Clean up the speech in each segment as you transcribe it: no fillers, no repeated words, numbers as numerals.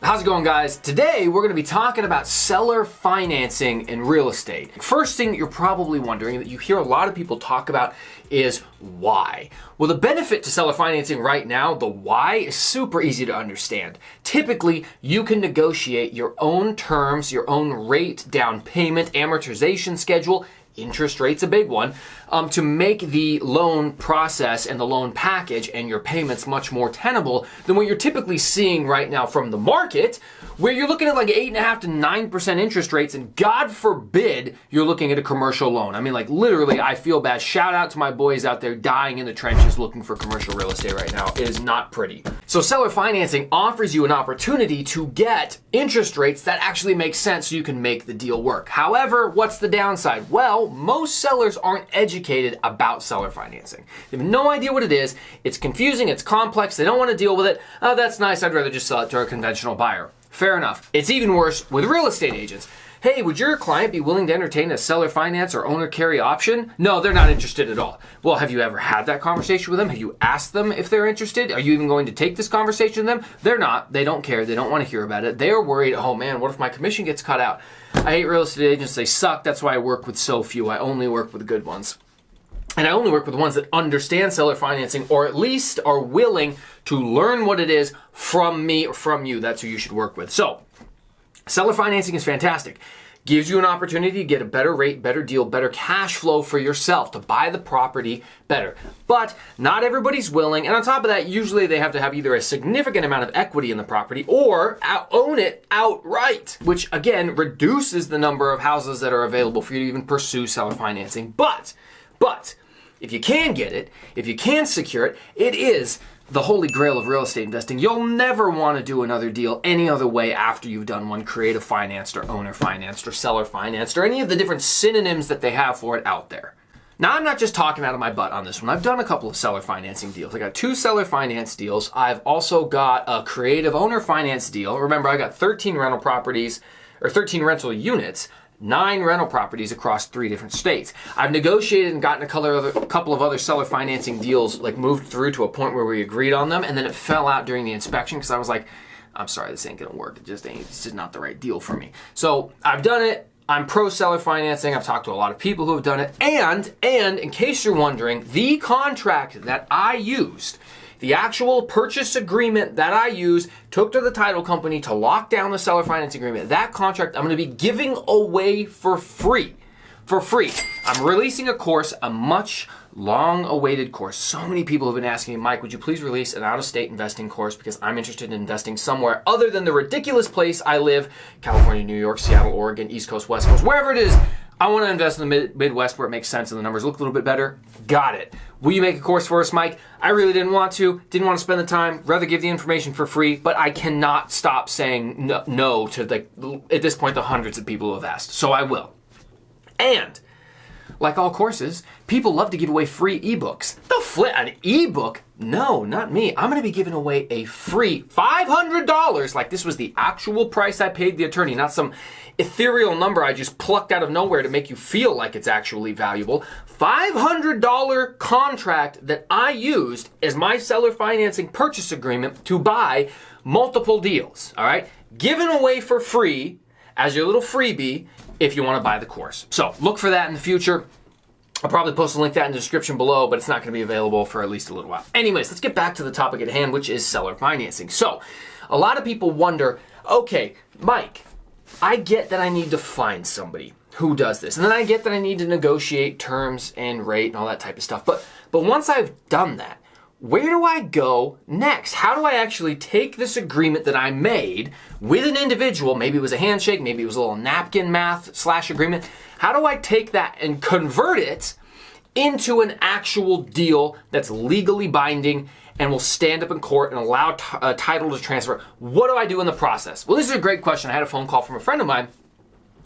How's it going, guys? Today we're going to be talking about seller financing in real estate. First thing you're probably wondering that you hear a lot of people talk about is why. Well, the benefit to seller financing right now, the why, is super easy to understand. Typically, you can negotiate your own terms, your own rate, down payment, amortization schedule. Interest rate's a big one, to make the loan process and the loan package and your payments much more tenable than what you're typically seeing right now from the market, where you're looking at like 8.5% to 9% interest rates, and God forbid you're looking at a commercial loan. I mean, like literally, I feel bad. Shout out to my boys out there dying in the trenches looking for commercial real estate right now. It is not pretty. So seller financing offers you an opportunity to get interest rates that actually make sense so you can make the deal work. However, what's the downside? Well, most sellers aren't educated about seller financing. They have no idea what it is. It's confusing, it's complex, they don't want to deal with it. Oh, that's nice, I'd rather just sell it to a conventional buyer. Fair enough. It's even worse with real estate agents. Hey, would your client be willing to entertain a seller finance or owner carry option? No, they're not interested at all. Well, have you ever had that conversation with them? Have you asked them if they're interested? Are you even going to take this conversation with them? They're not. They don't care. They don't want to hear about it. They are worried, oh man, what if my commission gets cut out? I hate real estate agents. They suck. That's why I work with so few. I only work with good ones. And I only work with ones that understand seller financing, or at least are willing to learn what it is from me or from you. That's who you should work with. So, seller financing is fantastic. Gives you an opportunity to get a better rate, better deal, better cash flow for yourself to buy the property better. But not everybody's willing. And on top of that, usually they have to have either a significant amount of equity in the property or own it outright, which again reduces the number of houses that are available for you to even pursue seller financing. But if you can get it, if you can secure it, it is the holy grail of real estate investing. You'll never want to do another deal any other way after you've done one creative financed or owner financed or seller financed or any of the different synonyms that they have for it out there. Now, I'm not just talking out of my butt on this one. I've done a couple of seller financing deals. I got 2 seller finance deals. I've also got a creative owner finance deal. Remember, I got 13 rental properties or 13 rental units, 9 rental properties across 3 different states. I've negotiated and gotten a couple of other seller financing deals, like moved through to a point where we agreed on them, and then it fell out during the inspection because I was like, I'm sorry, this ain't gonna work. It just ain't, this is not the right deal for me. So I've done it. I'm pro seller financing. I've talked to a lot of people who have done it. And in case you're wondering, the contract that I used, the actual purchase agreement that I used, took to the title company to lock down the seller finance agreement, that contract I'm going to be giving away for free. For free. I'm releasing a course, a much long-awaited course. So many people have been asking me, Mike, would you please release an out-of-state investing course because I'm interested in investing somewhere other than the ridiculous place I live, California, New York, Seattle, Oregon, East Coast, West Coast, wherever it is. I want to invest in the Midwest where it makes sense and the numbers look a little bit better. Got it. Will you make a course for us, Mike? I really didn't want to spend the time, rather give the information for free, but I cannot stop saying no to, at this point, the hundreds of people who have asked. So I will. And like all courses, people love to give away free ebooks. An ebook? No, not me. I'm going to be giving away a free $500. Like this was the actual price I paid the attorney, not some ethereal number I just plucked out of nowhere to make you feel like it's actually valuable. $500 contract that I used as my seller financing purchase agreement to buy multiple deals. All right, given away for free as your little freebie if you want to buy the course. So look for that in the future. I'll probably post a link to that in the description below, but it's not going to be available for at least a little while. Anyways, let's get back to the topic at hand, which is seller financing. So a lot of people wonder, okay, Mike, I get that I need to find somebody who does this. And then I get that I need to negotiate terms and rate and all that type of stuff. But once I've done that, where do I go next? How do I actually take this agreement that I made with an individual, maybe it was a handshake, maybe it was a little napkin math / agreement, how do I take that and convert it into an actual deal that's legally binding and will stand up in court and allow a title to transfer? What do I do in the process? Well, this is a great question. I had a phone call from a friend of mine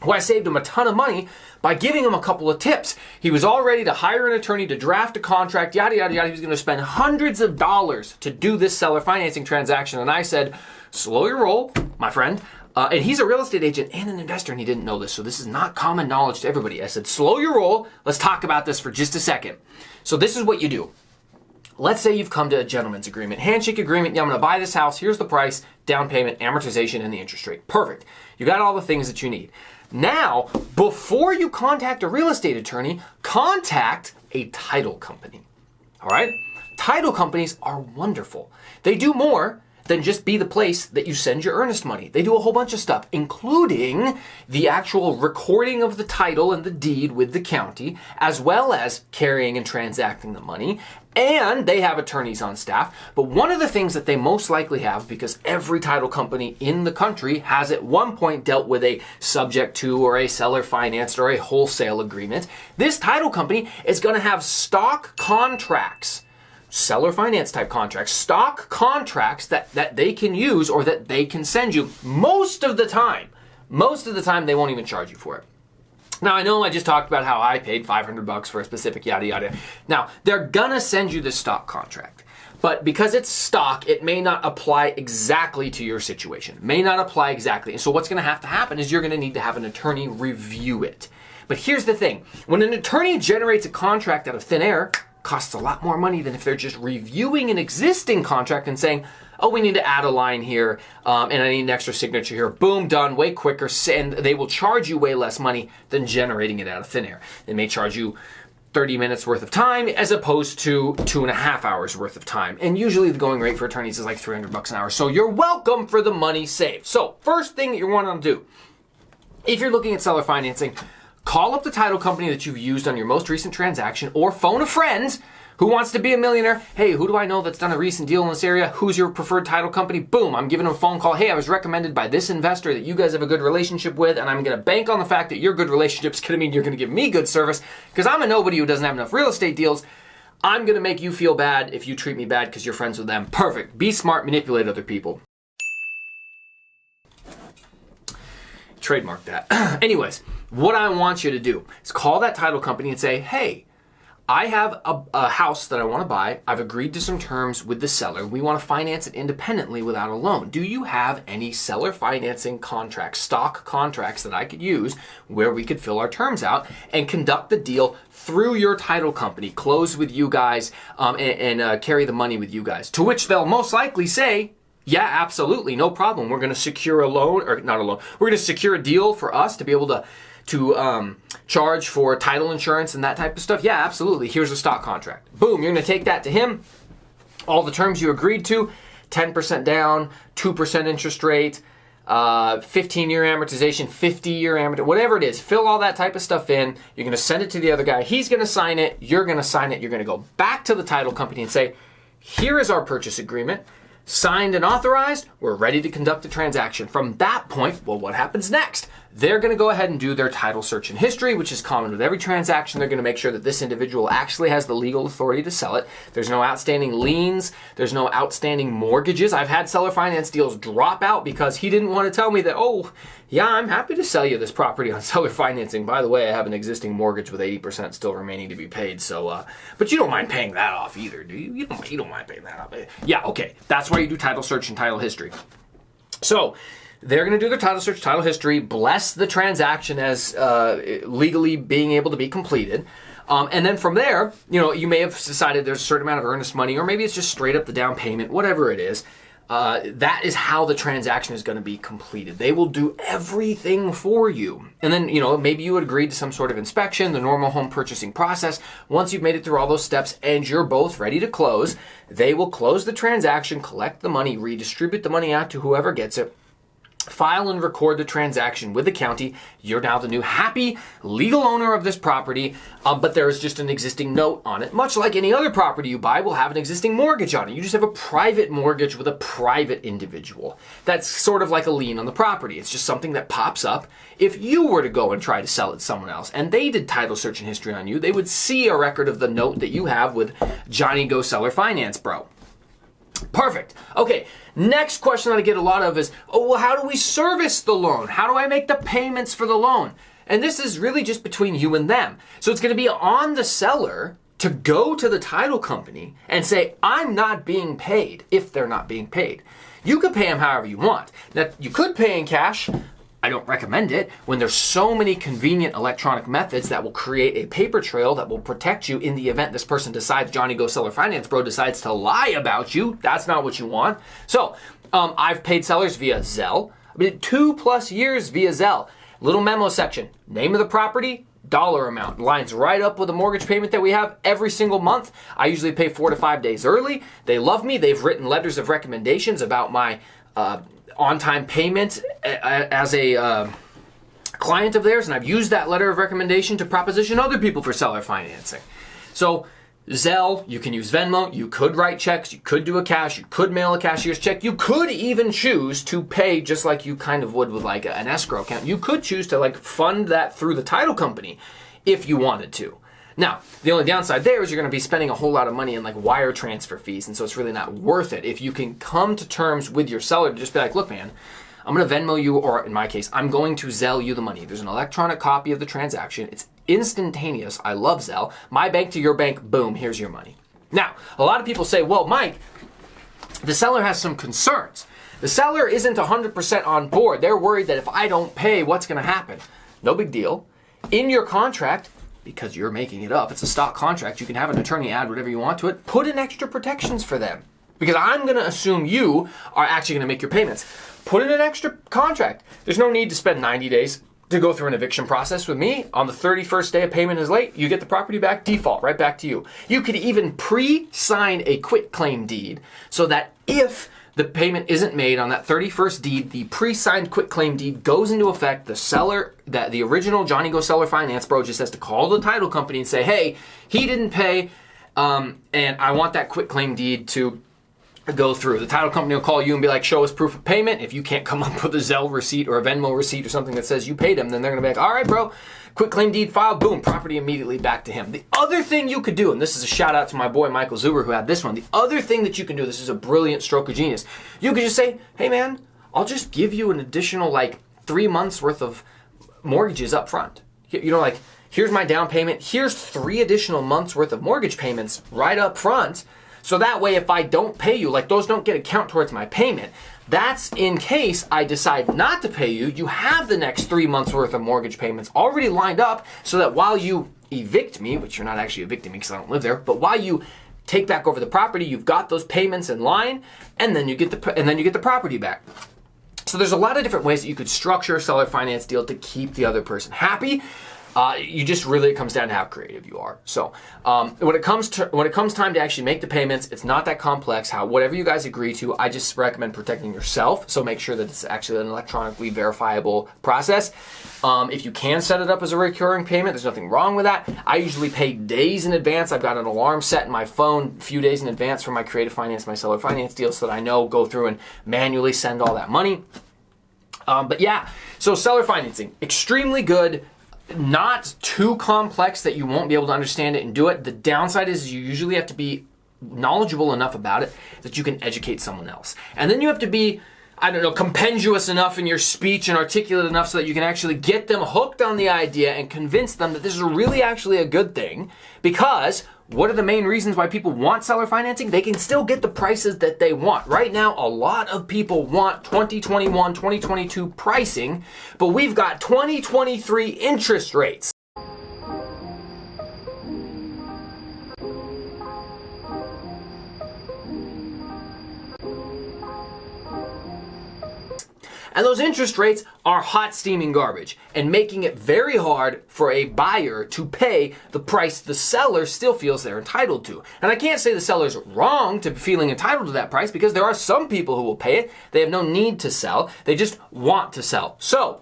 who I saved him a ton of money by giving him a couple of tips. He was all ready to hire an attorney to draft a contract, yada, yada, yada. He was going to spend hundreds of dollars to do this seller financing transaction. And I said, slow your roll, my friend. And he's a real estate agent and an investor, and he didn't know this. So this is not common knowledge to everybody. I said, slow your roll. Let's talk about this for just a second. So this is what you do. let's say you've come to a gentleman's agreement, handshake agreement. Yeah, I'm going to buy this house. Here's the price, down payment, amortization, and the interest rate. Perfect. You got all the things that you need. Now, before you contact a real estate attorney, contact a title company. All right? Title companies are wonderful. They do more than just be the place that you send your earnest money. They do a whole bunch of stuff, including the actual recording of the title and the deed with the county, as well as carrying and transacting the money. And they have attorneys on staff. But one of the things that they most likely have, because every title company in the country has at one point dealt with a subject to or a seller financed or a wholesale agreement, this title company is going to have stock contracts, seller finance type contracts, stock contracts that they can use or that they can send you. Most of the time, they won't even charge you for it. Now, I know I just talked about how I paid $500 for a specific yada yada. Now, they're gonna send you the stock contract, but because it's stock, it may not apply exactly to your situation. May not apply exactly. And so what's gonna have to happen is you're gonna need to have an attorney review it. But here's the thing. When an attorney generates a contract out of thin air, costs a lot more money than if they're just reviewing an existing contract and saying, oh, we need to add a line here, and I need an extra signature here. Boom, done, way quicker, and they will charge you way less money than generating it out of thin air. They may charge you 30 minutes worth of time as opposed to 2.5 hours worth of time. And usually the going rate for attorneys is like $300 an hour. So you're welcome for the money saved. So first thing that you want to do, if you're looking at seller financing, call up the title company that you've used on your most recent transaction or phone a friend who wants to be a millionaire. Hey, who do I know that's done a recent deal in this area? Who's your preferred title company? Boom, I'm giving them a phone call. Hey, I was recommended by this investor that you guys have a good relationship with, and I'm going to bank on the fact that your good relationship is going to mean you're going to give me good service because I'm a nobody who doesn't have enough real estate deals. I'm going to make you feel bad if you treat me bad because you're friends with them. Perfect. Be smart, manipulate other people. Trademark that. Anyways, what I want you to do is call that title company and say, hey, I have a house that I want to buy. I've agreed to some terms with the seller. We want to finance it independently without a loan. Do you have any seller financing contracts, stock contracts that I could use where we could fill our terms out and conduct the deal through your title company, close with you guys, and carry the money with you guys? To which they'll most likely say, yeah, absolutely, no problem. We're going to secure a loan, or not a loan. We're going to secure a deal for us to be able to charge for title insurance and that type of stuff. Yeah, absolutely. Here's a stock contract. Boom, you're going to take that to him. All the terms you agreed to, 10% down, 2% interest rate, 15-year amortization, 50-year amortization, whatever it is. Fill all that type of stuff in. You're going to send it to the other guy. He's going to sign it. You're going to sign it. You're going to go back to the title company and say, here is our purchase agreement. Signed and authorized, we're ready to conduct the transaction. From that point, well, what happens next? They're going to go ahead and do their title search and history, which is common with every transaction. They're going to make sure that this individual actually has the legal authority to sell it. There's no outstanding liens. There's no outstanding mortgages. I've had seller finance deals drop out because he didn't want to tell me that, oh, yeah, I'm happy to sell you this property on seller financing. By the way, I have an existing mortgage with 80% still remaining to be paid. So, but you don't mind paying that off either, do you? You don't mind paying that off. Yeah, okay. That's why you do title search and title history. So they're going to do their title search, title history, bless the transaction as legally being able to be completed. And then from there, you may have decided there's a certain amount of earnest money, or maybe it's just straight up the down payment, whatever it is. That is how the transaction is going to be completed. They will do everything for you. And then, maybe you would agree to some sort of inspection, the normal home purchasing process. Once you've made it through all those steps and you're both ready to close, they will close the transaction, collect the money, redistribute the money out to whoever gets it, file and record the transaction with the county. You're now the new happy legal owner of this property, but there is just an existing note on it. Much like any other property you buy will have an existing mortgage on it. You just have a private mortgage with a private individual. That's sort of like a lien on the property. It's just something that pops up if you were to go and try to sell it to someone else and they did title search and history on you. They would see a record of the note that you have with Johnny Go Seller Finance Bro. Perfect. Okay, next question that I get a lot of is, oh, well, how do we service the loan? How do I make the payments for the loan? And this is really just between you and them. So it's going to be on the seller to go to the title company and say, I'm not being paid, if they're not being paid. You could pay them however you want. Now, you could pay in cash. I don't recommend it when there's so many convenient electronic methods that will create a paper trail that will protect you in the event this person decides, Johnny Go Seller Finance Bro decides to lie about you. That's not what you want. So I've paid sellers via Zelle. I mean, 2+ years via Zelle. Little memo section, name of the property, dollar amount. Lines right up with the mortgage payment that we have every single month. I usually pay 4 to 5 days early. They love me. They've written letters of recommendations about my on-time payment as a client of theirs, and I've used that letter of recommendation to proposition other people for seller financing. So Zelle, you can use Venmo, you could write checks, you could do a cash, you could mail a cashier's check, you could even choose to pay just like you kind of would with like an escrow account. You could choose to like fund that through the title company if you wanted to. Now, the only downside there is you're going to be spending a whole lot of money in like wire transfer fees, and so it's really not worth it. If you can come to terms with your seller to just be like, look, man, I'm going to Venmo you, or in my case, I'm going to Zelle you the money. There's an electronic copy of the transaction. It's instantaneous. I love Zelle. My bank to your bank, boom, here's your money. Now, a lot of people say, well, Mike, the seller has some concerns. The seller isn't 100% on board. They're worried that if I don't pay, what's going to happen? No big deal. In your contract, because you're making it up, it's a stock contract, you can have an attorney add whatever you want to it, put in extra protections for them. Because I'm going to assume you are actually going to make your payments. Put in an extra contract. There's no need to spend 90 days to go through an eviction process with me. On the 31st day a payment is late, you get the property back, default, right back to you. You could even pre-sign a quitclaim deed so that if the payment isn't made on that 31st deed, the pre-signed quitclaim deed goes into effect. The seller, that the original Johnny Go Seller Finance Bro just has to call the title company and say, hey, he didn't pay, and I want that quitclaim deed to go through. The title company will call you and be like, show us proof of payment. If you can't come up with a Zelle receipt or a Venmo receipt or something that says you paid him, then they're going to be like, all right, bro, quitclaim deed filed, boom, property immediately back to him. The other thing you could do, and this is a shout out to my boy Michael Zuber who had this one, the other thing that you can do, this is a brilliant stroke of genius, you could just say, hey man, I'll just give you an additional like 3 months worth of mortgages up front. You know, like, here's my down payment, here's 3 additional months worth of mortgage payments right up front. So that way, if I don't pay you, like those don't get a count towards my payment. That's in case I decide not to pay you. You have the next 3 months worth of mortgage payments already lined up so that while you evict me, which you're not actually evicting me because I don't live there, but while you take back over the property, you've got those payments in line, and then you get the property back. So there's a lot of different ways that you could structure a seller finance deal to keep the other person happy. It comes down to how creative you are. So when it comes time to actually make the payments, it's not that complex. Whatever you guys agree to, I just recommend protecting yourself. So make sure that it's actually an electronically verifiable process. If you can set it up as a recurring payment, there's nothing wrong with that. I usually pay days in advance. I've got an alarm set in my phone a few days in advance for my creative finance, my seller finance deal, so that I know go through and manually send all that money. But yeah, so seller financing, extremely good. Not too complex that you won't be able to understand it and do it. The downside is you usually have to be knowledgeable enough about it that you can educate someone else. And then you have to be, compendious enough in your speech and articulate enough so that you can actually get them hooked on the idea and convince them that this is really actually a good thing. Because what are the main reasons why people want seller financing? They can still get the prices that they want. Right now, a lot of people want 2021, 2022 pricing, but we've got 2023 interest rates. And those interest rates are hot steaming garbage and making it very hard for a buyer to pay the price the seller still feels they're entitled to. And I can't say the seller's wrong to feeling entitled to that price because there are some people who will pay it. They have no need to sell. They just want to sell. So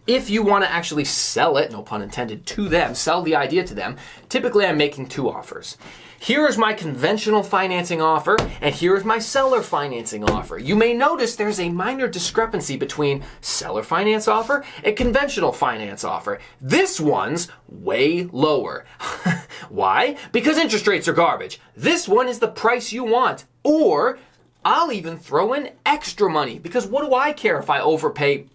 if you want to actually sell it, no pun intended, to them, sell the idea to them, typically I'm making 2 offers. Here is my conventional financing offer, and here is my seller financing offer. You may notice there's a minor discrepancy between seller finance offer and conventional finance offer. This one's way lower. Why? Because interest rates are garbage. This one is the price you want, or I'll even throw in extra money, because what do I care if I overpay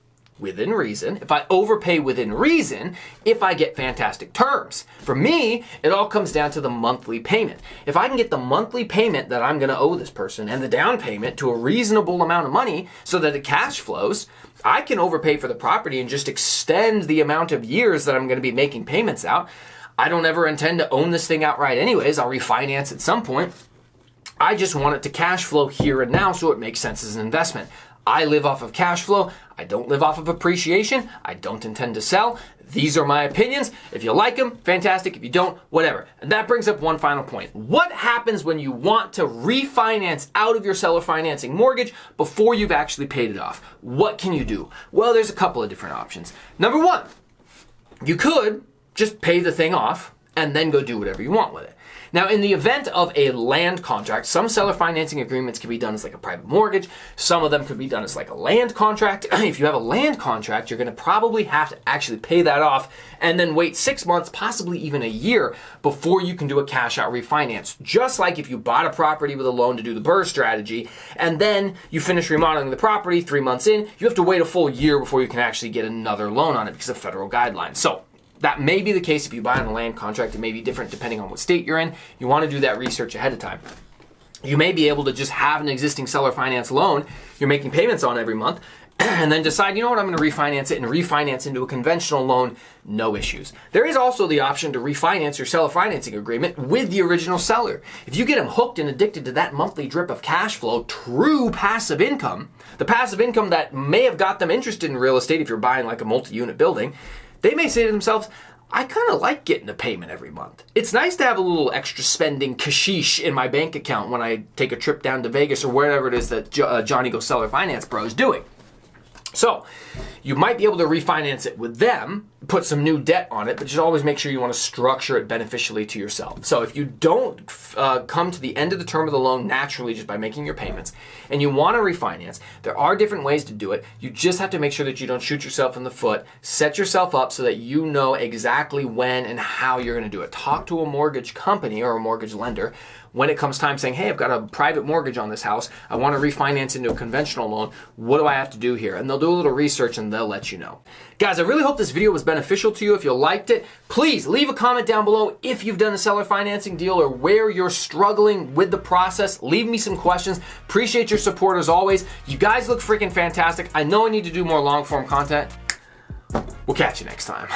within reason, if I overpay within reason, if I get fantastic terms. For me, it all comes down to the monthly payment. If I can get the monthly payment that I'm gonna owe this person and the down payment to a reasonable amount of money so that it cash flows, I can overpay for the property and just extend the amount of years that I'm gonna be making payments out. I don't ever intend to own this thing outright anyways. I'll refinance at some point. I just want it to cash flow here and now so it makes sense as an investment. I live off of cash flow. I don't live off of appreciation. I don't intend to sell. These are my opinions. If you like them, fantastic. If you don't, whatever. And that brings up one final point. What happens when you want to refinance out of your seller financing mortgage before you've actually paid it off? What can you do? Well, there's a couple of different options. Number one, you could just pay the thing off and then go do whatever you want with it. Now, in the event of a land contract, some seller financing agreements can be done as like a private mortgage. Some of them could be done as like a land contract. If you have a land contract, you're going to probably have to actually pay that off and then wait 6 months, possibly even a year before you can do a cash out refinance. Just like if you bought a property with a loan to do the BRRRR strategy and then you finish remodeling the property 3 months in, you have to wait a full year before you can actually get another loan on it because of federal guidelines. So that may be the case if you buy on a land contract. It may be different depending on what state you're in. You want to do that research ahead of time. You may be able to just have an existing seller finance loan you're making payments on every month and then decide, you know what, I'm going to refinance it and refinance into a conventional loan, no issues. There is also the option to refinance your seller financing agreement with the original seller. If you get them hooked and addicted to that monthly drip of cash flow, true passive income, the passive income that may have got them interested in real estate if you're buying like a multi-unit building, they may say to themselves, I kind of like getting a payment every month. It's nice to have a little extra spending cashish in my bank account when I take a trip down to Vegas or wherever it is that Johnny Go Seller Finance Bro is doing. So you might be able to refinance it with them, put some new debt on it, but just always make sure you want to structure it beneficially to yourself. So if you don't come to the end of the term of the loan naturally just by making your payments and you want to refinance, there are different ways to do it. You just have to make sure that you don't shoot yourself in the foot. Set yourself up so that you know exactly when and how you're going to do it. Talk to a mortgage company or a mortgage lender when it comes time saying, hey, I've got a private mortgage on this house. I want to refinance into a conventional loan. What do I have to do here? And they'll do a little research and they'll let you know. Guys, I really hope this video was beneficial to you. If you liked it, please leave a comment down below if you've done a seller financing deal or where you're struggling with the process. Leave me some questions. Appreciate your support as always. You guys look freaking fantastic. I know I need to do more long form content. We'll catch you next time.